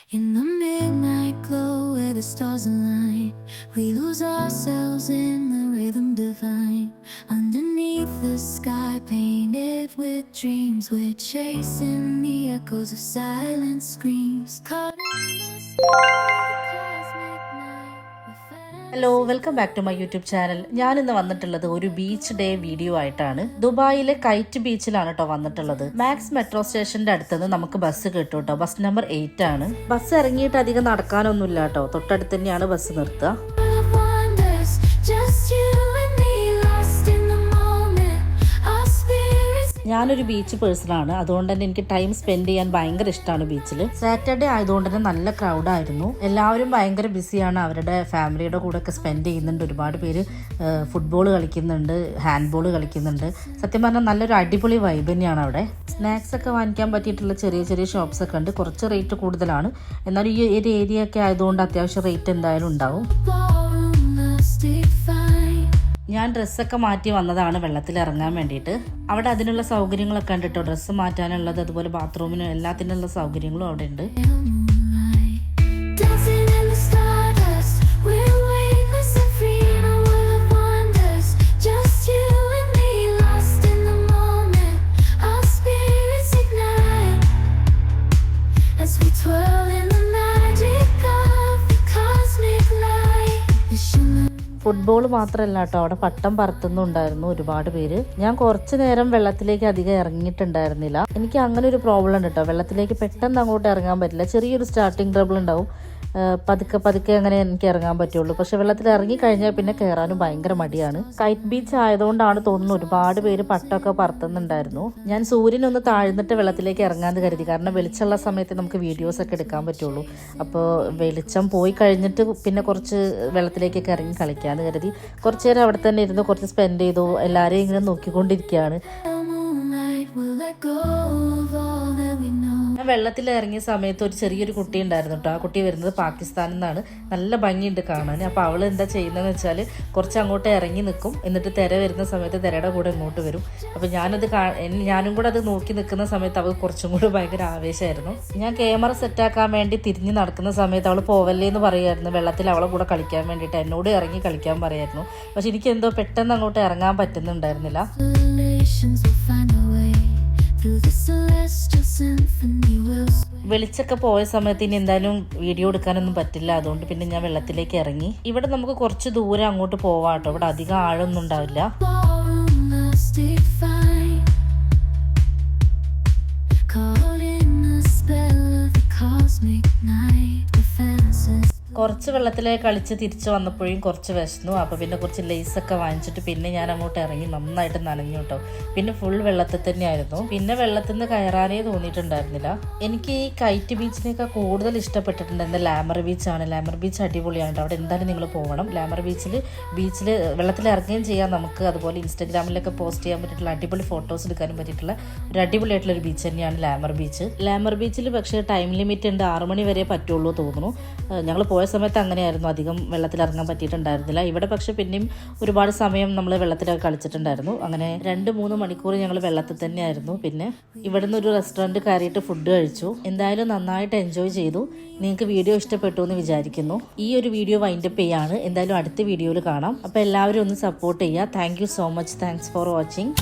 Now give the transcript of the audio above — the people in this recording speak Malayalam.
In the midnight glow where the stars align, we lose ourselves in the rhythm divine. Underneath the sky painted with dreams, we're chasing the echoes of silent screams. Caught in the sky of the cosmic night, we're hello welcome back to my YouTube channel. ഞാനിന്ന് വന്നിട്ടുള്ളത് ഒരു ബീച്ച് ഡേ വീഡിയോ ആയിട്ടാണ്. ദുബായിലെ കൈറ്റ് ബീച്ചിലാണ് കേട്ടോ വന്നിട്ടുള്ളത്. മാക്സ് മെട്രോ സ്റ്റേഷന്റെ അടുത്തുനിന്ന് നമുക്ക് ബസ് കിട്ടും കേട്ടോ. ബസ് നമ്പർ 8 ആണ്. ബസ് ഇറങ്ങിയിട്ട് അധികം നടക്കാനൊന്നുമില്ല കേട്ടോ. തൊട്ടടുത്ത് തന്നെയാണ് ബസ് നിർത്തുക. wonders, just you and me lost in the moment. Our spirits ഞാനൊരു ബീച്ച് പേഴ്സണാണ്. അതുകൊണ്ട് തന്നെ എനിക്ക് ടൈം സ്പെൻഡ് ചെയ്യാൻ ഭയങ്കര ഇഷ്ടമാണ് ബീച്ചിൽ. സാറ്റർഡേ ആയതുകൊണ്ട് തന്നെ നല്ല ക്രൗഡായിരുന്നു. എല്ലാവരും ഭയങ്കര ബിസിയാണ്. അവരുടെ ഫാമിലിയുടെ കൂടെ ഒക്കെ സ്പെൻഡ് ചെയ്യുന്നുണ്ട്. ഒരുപാട് പേര് ഫുട്ബോൾ കളിക്കുന്നുണ്ട്, ഹാൻഡ് ബോൾ കളിക്കുന്നുണ്ട്. സത്യം പറഞ്ഞാൽ നല്ലൊരു അടിപൊളി വൈബ് തന്നെയാണ് അവിടെ. സ്നാക്സ് ഒക്കെ വാങ്ങിക്കാൻ പറ്റിയിട്ടുള്ള ചെറിയ ചെറിയ ഷോപ്സ് ഒക്കെ ഉണ്ട്. കുറച്ച് റേറ്റ് കൂടുതലാണ്, എന്നാലും ഈ ഒരു ഏരിയ ഒക്കെ ആയതുകൊണ്ട് അത്യാവശ്യം റേറ്റ് എന്തായാലും ഉണ്ടാവും. ballroom must define. ഞാൻ ഡ്രസ്സൊക്കെ മാറ്റി വന്നതാണ് വെള്ളത്തിൽ ഇറങ്ങാൻ വേണ്ടിയിട്ട്. അവിടെ അതിനുള്ള സൗകര്യങ്ങളൊക്കെ ഉണ്ട് കേട്ടോ. ഡ്രസ്സ് മാറ്റാനുള്ളത്, അതുപോലെ ബാത്റൂമിനും എല്ലാത്തിനുള്ള സൗകര്യങ്ങളും അവിടെ ഉണ്ട്. Moonlight, dancing in the stardust, we're weightless and free in a world of wonders. Just you and me lost in the moment. Our spirits ignite as we twirl in the magic of the cosmic light. The shimmer football മാത്രമല്ല കേട്ടോ, അവിടെ പട്ടം പറത്തുന്നുണ്ടായിരുന്നു ഒരുപാട് പേര്. ഞാൻ കുറച്ചു നേരം വെള്ളത്തിലേക്ക് അധികം ഇറങ്ങിയിട്ടുണ്ടായിരുന്നില്ല. എനിക്ക് അങ്ങനെ ഒരു പ്രോബ്ലം ഉണ്ട് കേട്ടോ. വെള്ളത്തിലേക്ക് പെട്ടെന്ന് അങ്ങോട്ട് ഇറങ്ങാൻ പറ്റില്ല. ചെറിയൊരു സ്റ്റാർട്ടിങ് ട്രബിൾ ഉണ്ടാവും. പതുക്കെ പതുക്കെ അങ്ങനെ എനിക്ക് ഇറങ്ങാൻ പറ്റുള്ളൂ. പക്ഷെ വെള്ളത്തിൽ ഇറങ്ങി കഴിഞ്ഞാൽ പിന്നെ കയറാനും ഭയങ്കര മടിയാണ്. കൈറ്റ് ബീച്ച് ആയതുകൊണ്ടാണ് തോന്നുന്നു ഒരുപാട് പേര് പട്ടമൊക്കെ പറത്തുന്നുണ്ടായിരുന്നു. ഞാൻ സൂര്യനൊന്ന് താഴ്ന്നിട്ട് വെള്ളത്തിലേക്ക് ഇറങ്ങാന്ന് കരുതി, കാരണം വെളിച്ചമുള്ള സമയത്ത് നമുക്ക് വീഡിയോസ് ഒക്കെ എടുക്കാൻ പറ്റുള്ളൂ. അപ്പോൾ വെളിച്ചം പോയി കഴിഞ്ഞിട്ട് പിന്നെ കുറച്ച് വെള്ളത്തിലേക്കൊക്കെ ഇറങ്ങി കളിക്കാന്ന് കരുതി കുറച്ച് നേരം അവിടെ തന്നെ ഇരുന്ന് കുറച്ച് സ്പെൻഡ് ചെയ്തു. എല്ലാവരെയും ഇങ്ങനെ നോക്കിക്കൊണ്ടിരിക്കുകയാണ്. moonlight will let go of all that we know. ഞാൻ വെള്ളത്തിൽ ഇറങ്ങിയ സമയത്ത് ഒരു ചെറിയൊരു കുട്ടി ഉണ്ടായിരുന്നു കേട്ടോ. ആ കുട്ടി വരുന്നത് പാകിസ്ഥാനിൽ നിന്നാണ്. നല്ല ഭംഗിയുണ്ട് കാണാൻ. അപ്പോൾ അവൾ എന്താ ചെയ്യുന്നതെന്ന് വെച്ചാൽ കുറച്ച് അങ്ങോട്ട് ഇറങ്ങി നിൽക്കും, എന്നിട്ട് തിര വരുന്ന സമയത്ത് തിരയുടെ കൂടെ ഇങ്ങോട്ട് വരും. അപ്പോൾ ഞാനും കൂടെ അത് നോക്കി നിൽക്കുന്ന സമയത്ത് അവൾ കുറച്ചും കൂടെ ഭയങ്കര ആവേശമായിരുന്നു. ഞാൻ ക്യാമറ സെറ്റാക്കാൻ വേണ്ടി തിരിഞ്ഞ് നടക്കുന്ന സമയത്ത് അവൾ പോവല്ലേ എന്ന് പറയുമായിരുന്നു. വെള്ളത്തിൽ അവളെ കൂടെ കളിക്കാൻ വേണ്ടിയിട്ട് എന്നോട് ഇറങ്ങി കളിക്കാൻ പറയായിരുന്നു. പക്ഷെ എനിക്ക് എന്തോ പെട്ടെന്ന് അങ്ങോട്ട് ഇറങ്ങാൻ പറ്റുന്നുണ്ടായിരുന്നില്ല. Relations will find a way through the celestial symphony we'll sway. വെളിച്ചൊക്കെ പോയ സമയത്ത് ഇനി എന്തായാലും വീഡിയോ എടുക്കാനൊന്നും പറ്റില്ല. അതുകൊണ്ട് പിന്നെ ഞാൻ വെള്ളത്തിലേക്ക് ഇറങ്ങി. ഇവിടെ നമുക്ക് കുറച്ച് ദൂരം അങ്ങോട്ട് പോവാം കേട്ടോ. ഇവിടെ അധികം ആഴൊന്നും ഉണ്ടാവില്ല. Ballroom must define. Caught in the spell of the cosmic night, the fences. കുറച്ച് വെള്ളത്തിലേക്ക് കളിച്ച് തിരിച്ചു വന്നപ്പോഴും കുറച്ച് വിശന്നു. അപ്പോൾ പിന്നെ കുറച്ച് ലേസൊക്കെ വാങ്ങിച്ചിട്ട് പിന്നെ ഞാൻ അങ്ങോട്ട് ഇറങ്ങി. നന്നായിട്ട് നനഞ്ഞു കേട്ടോ. പിന്നെ ഫുൾ വെള്ളത്തിൽ തന്നെയായിരുന്നു. പിന്നെ വെള്ളത്തിൽ നിന്ന് കയറാനേ തോന്നിയിട്ടുണ്ടായിരുന്നില്ല. എനിക്ക് ഈ കൈറ്റ് ബീച്ചിനേക്കാൾ കൂടുതൽ ഇഷ്ടപ്പെട്ടിട്ടുണ്ട് ലാമർ ബീച്ചാണ്. ലാമർ ബീച്ച് അടിപൊളിയാണ്. അവിടെ എന്തായാലും നിങ്ങൾ പോകണം. ലാമർ ബീച്ചിൽ വെള്ളത്തിൽ ഇറങ്ങുകയും ചെയ്യാം നമുക്ക്. അതുപോലെ ഇൻസ്റ്റാഗ്രാമിലൊക്കെ പോസ്റ്റ് ചെയ്യാൻ പറ്റിയിട്ടുള്ള അടിപൊളി ഫോട്ടോസ് എടുക്കാനും പറ്റിയിട്ടുള്ള ഒരു അടിപൊളിയായിട്ടുള്ള ഒരു ബീച്ച് തന്നെയാണ് ലാമർ ബീച്ച്. ലാമർ ബീച്ചിൽ പക്ഷേ ടൈം ലിമിറ്റ് ഉണ്ട്. 6 മണി വരെ പറ്റുള്ളൂ തോന്നുന്നു. ഞങ്ങൾ പോയ സമയത്ത് അങ്ങനെയായിരുന്നു. അധികം വെള്ളത്തിലിറങ്ങാൻ പറ്റിയിട്ടുണ്ടായിരുന്നില്ല. ഇവിടെ പക്ഷെ പിന്നെയും ഒരുപാട് സമയം നമ്മൾ വെള്ളത്തിലൊക്കെ കളിച്ചിട്ടുണ്ടായിരുന്നു. അങ്ങനെ 2-3 മണിക്കൂർ ഞങ്ങൾ വെള്ളത്തിൽ തന്നെയായിരുന്നു. പിന്നെ ഇവിടുന്ന് ഒരു റെസ്റ്റോറൻറ്റ് കയറിയിട്ട് ഫുഡ് കഴിച്ചു. എന്തായാലും നന്നായിട്ട് എൻജോയ് ചെയ്തു. നിങ്ങൾക്ക് വീഡിയോ ഇഷ്ടപ്പെട്ടു എന്ന് വിചാരിക്കുന്നു. ഈ ഒരു വീഡിയോ വൈൻഡപ്പ് ചെയ്യാണ്. എന്തായാലും അടുത്ത വീഡിയോയിൽ കാണാം. അപ്പോൾ എല്ലാവരും ഒന്ന് സപ്പോർട്ട് ചെയ്യുക. Thank you so much. Thanks for watching.